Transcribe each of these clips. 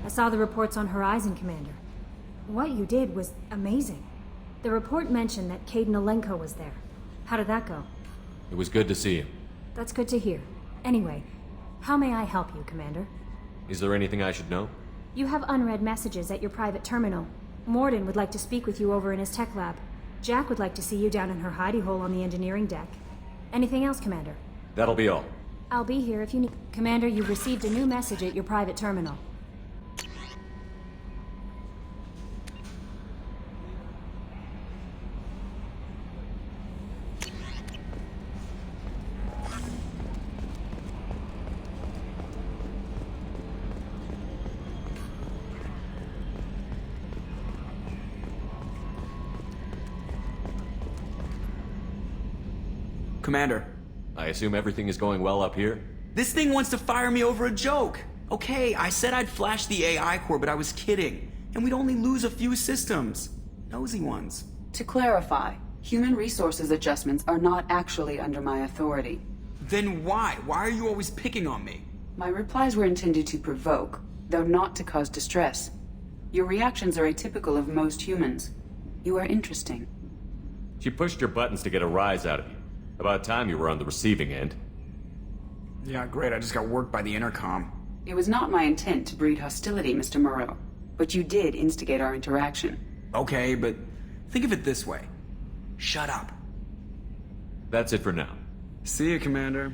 I saw the reports on Horizon, Commander. What you did was amazing. The report mentioned that Caden Alenko was there. How did that go? It was good to see him. That's good to hear. Anyway, how may I help you, Commander? Is there anything I should know? You have unread messages at your private terminal. Morden would like to speak with you over in his tech lab. Jack would like to see you down in her hidey hole on the engineering deck. Anything else, Commander? That'll be all. I'll be here if you need... Commander, you've received a new message at your private terminal. Commander. I assume everything is going well up here? This thing wants to fire me over a joke. Okay, I said I'd flash the AI core, but I was kidding. And we'd only lose a few systems. Nosy ones. To clarify, human resources adjustments are not actually under my authority. Then why? Why are you always picking on me? My replies were intended to provoke, though not to cause distress. Your reactions are atypical of most humans. You are interesting. She pushed your buttons to get a rise out of you. About time you were on the receiving end. Yeah, great. I just got worked by the intercom. It was not my intent to breed hostility, Mr. Moreau, but you did instigate our interaction. Okay, but think of it this way. Shut up. That's it for now. See you, Commander.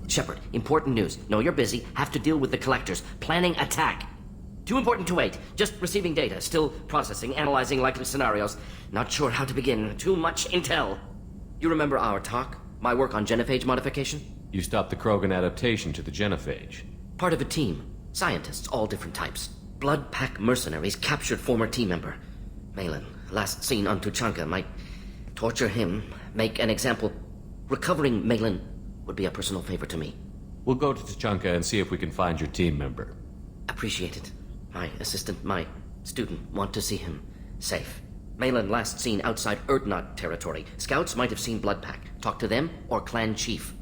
Shepard, important news. Know you're busy. Have to deal with the collectors. Planning attack. Too important to wait. Just receiving data. Still processing, analyzing likely scenarios. Not sure how to begin. Too much intel. You remember our talk? My work on genophage modification? You stopped the Krogan adaptation to the genophage. Part of a team. Scientists, all different types. Blood pack mercenaries captured former team member. Malin, last seen on Tuchanka, might torture him, make an example. Recovering Malin would be a personal favor to me. We'll go to Tuchanka and see if we can find your team member. Appreciate it. My assistant, my student, want to see him safe. Malin last seen outside Erdnot territory. Scouts might have seen Bloodpack. Talk to them or clan chief.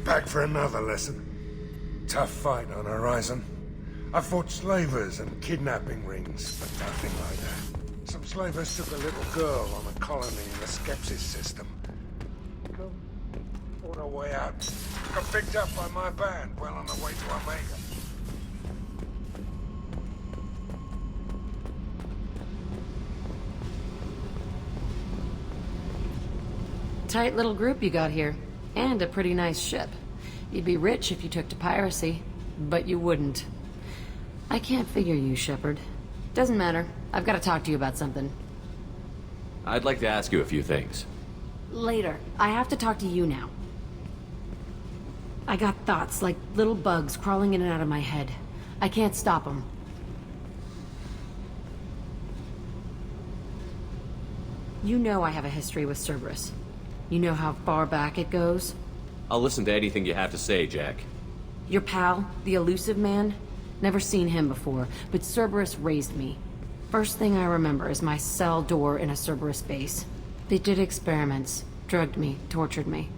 Back for another lesson. Tough fight on Horizon. I fought slavers and kidnapping rings, but nothing like that. Some slavers took a little girl on a colony in the Skepsis system. On her way out, got picked up by my band well on the way to Omega. Tight little group you got here. And a pretty nice ship. You'd be rich if you took to piracy, but you wouldn't. I can't figure you, Shepard. Doesn't matter. I've got to talk to you about something. I'd like to ask you a few things. Later. I have to talk to you now. I got thoughts like little bugs crawling in and out of my head. I can't stop them. You know I have a history with Cerberus. You know how far back it goes? I'll listen to anything you have to say, Jack. Your pal, the elusive man? Never seen him before, but Cerberus raised me. First thing I remember is my cell door in a Cerberus base. They did experiments, drugged me, tortured me.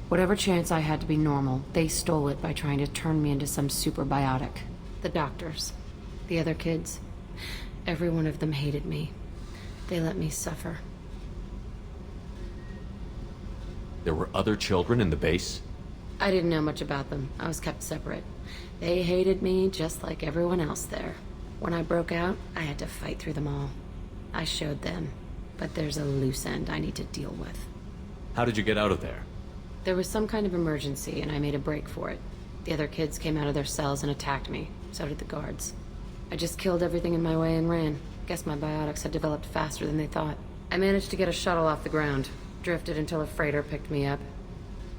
Whatever chance I had to be normal, they stole it by trying to turn me into some superbiotic. The doctors, the other kids, every one of them hated me. They let me suffer. There were other children in the base? I didn't know much about them. I was kept separate. They hated me just like everyone else there. When I broke out, I had to fight through them all. I showed them, but there's a loose end I need to deal with. How did you get out of there? There was some kind of emergency, and I made a break for it. The other kids came out of their cells and attacked me. So did the guards. I just killed everything in my way and ran. Guess my biotics had developed faster than they thought. I managed to get a shuttle off the ground. Drifted until a freighter picked me up.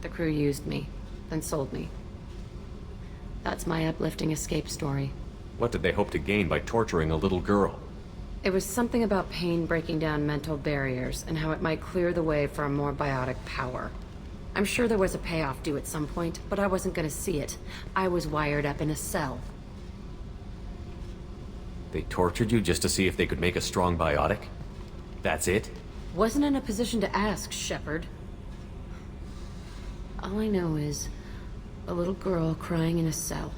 The crew used me, then sold me. That's my uplifting escape story. What did they hope to gain by torturing a little girl? It was something about pain breaking down mental barriers and how it might clear the way for a more biotic power. I'm sure there was a payoff due at some point, but I wasn't gonna see it. I was wired up in a cell. They tortured you just to see if they could make a strong biotic? That's it? Wasn't in a position to ask, Shepard. All I know is a little girl crying in a cell,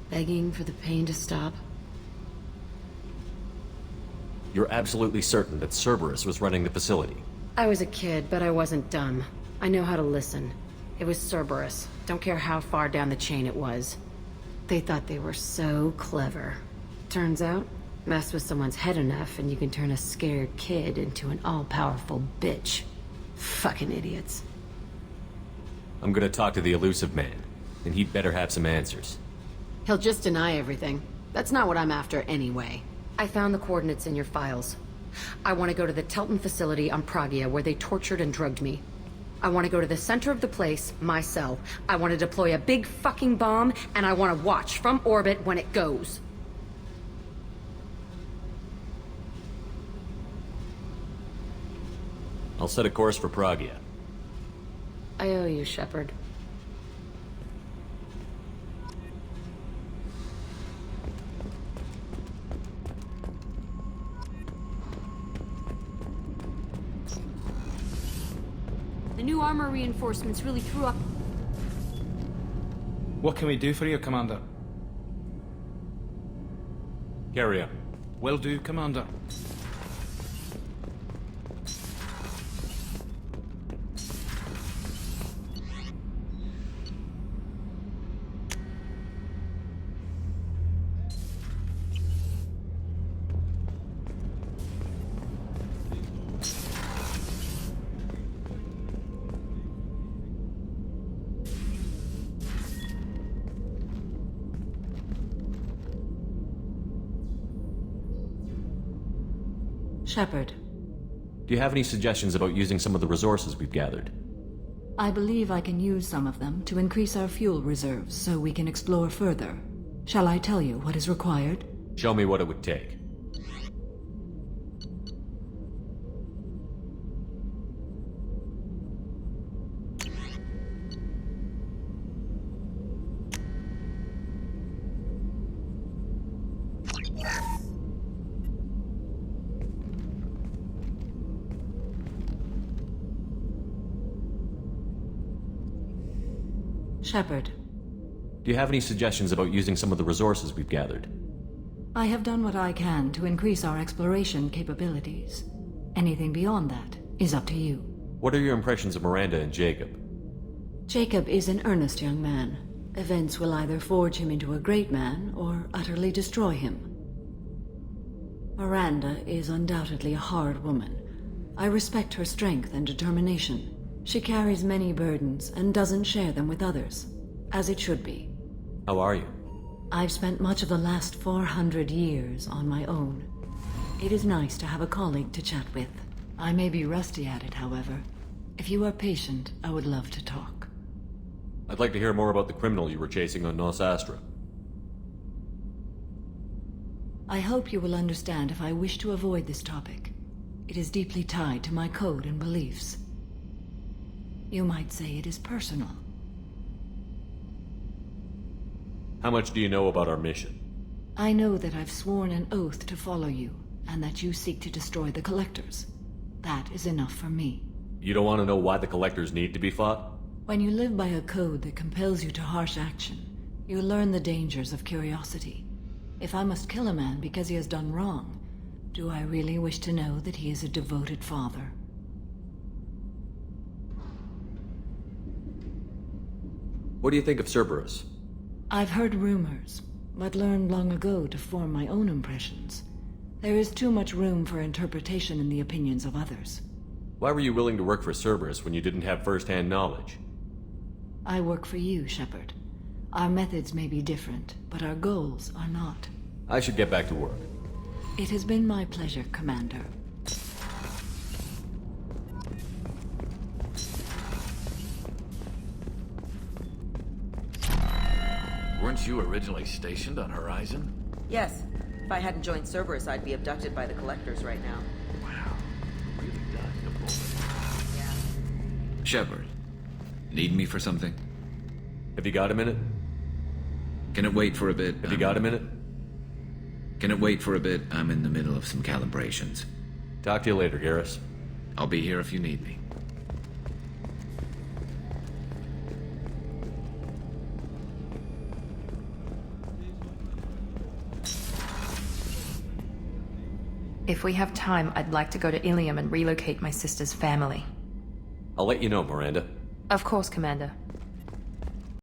begging for the pain to stop. You're absolutely certain that Cerberus was running the facility? I was a kid, but I wasn't dumb. I know how to listen. It was Cerberus. Don't care how far down the chain it was. They thought they were so clever. Turns out, mess with someone's head enough and you can turn a scared kid into an all-powerful bitch. Fucking idiots. I'm gonna talk to the elusive man, and he'd better have some answers. He'll just deny everything. That's not what I'm after anyway. I found the coordinates in your files. I want to go to the Telton facility on Pragia where they tortured and drugged me. I want to go to the center of the place, my cell. I want to deploy a big fucking bomb, and I want to watch from orbit when it goes. I'll set a course for Pragia. I owe you, Shepard. The new armor reinforcements really threw up. What can we do for you, Commander? Carry on. Will do, Commander. Shepard. Do you have any suggestions about using some of the resources we've gathered? I believe I can use some of them to increase our fuel reserves so we can explore further. Shall I tell you what is required? Show me what it would take. Shepard. Do you have any suggestions about using some of the resources we've gathered? I have done what I can to increase our exploration capabilities. Anything beyond that is up to you. What are your impressions of Miranda and Jacob? Jacob is an earnest young man. Events will either forge him into a great man or utterly destroy him. Miranda is undoubtedly a hard woman. I respect her strength and determination. She carries many burdens and doesn't share them with others, as it should be. How are you? I've spent much of the last 400 years on my own. It is nice to have a colleague to chat with. I may be rusty at it, however. If you are patient, I would love to talk. I'd like to hear more about the criminal you were chasing on Nos Astra. I hope you will understand if I wish to avoid this topic. It is deeply tied to my code and beliefs. You might say it is personal. How much do you know about our mission? I know that I've sworn an oath to follow you, and that you seek to destroy the Collectors. That is enough for me. You don't want to know why the Collectors need to be fought? When you live by a code that compels you to harsh action, you learn the dangers of curiosity. If I must kill a man because he has done wrong, do I really wish to know that he is a devoted father? What do you think of Cerberus? I've heard rumors, but learned long ago to form my own impressions. There is too much room for interpretation in the opinions of others. Why were you willing to work for Cerberus when you didn't have first-hand knowledge? I work for you, Shepard. Our methods may be different, but our goals are not. I should get back to work. It has been my pleasure, Commander. Weren't you originally stationed on Horizon? Yes. If I hadn't joined Cerberus, I'd be abducted by the Collectors right now. Wow. Really dodged a bullet. Yeah. Shepard, need me for something? Have you got a minute? Can it wait for a bit? Have you got a minute? Can it wait for a bit? I'm in the middle of some calibrations. Talk to you later, Garrus. I'll be here if you need me. If we have time, I'd like to go to Ilium and relocate my sister's family. I'll let you know, Miranda. Of course, Commander.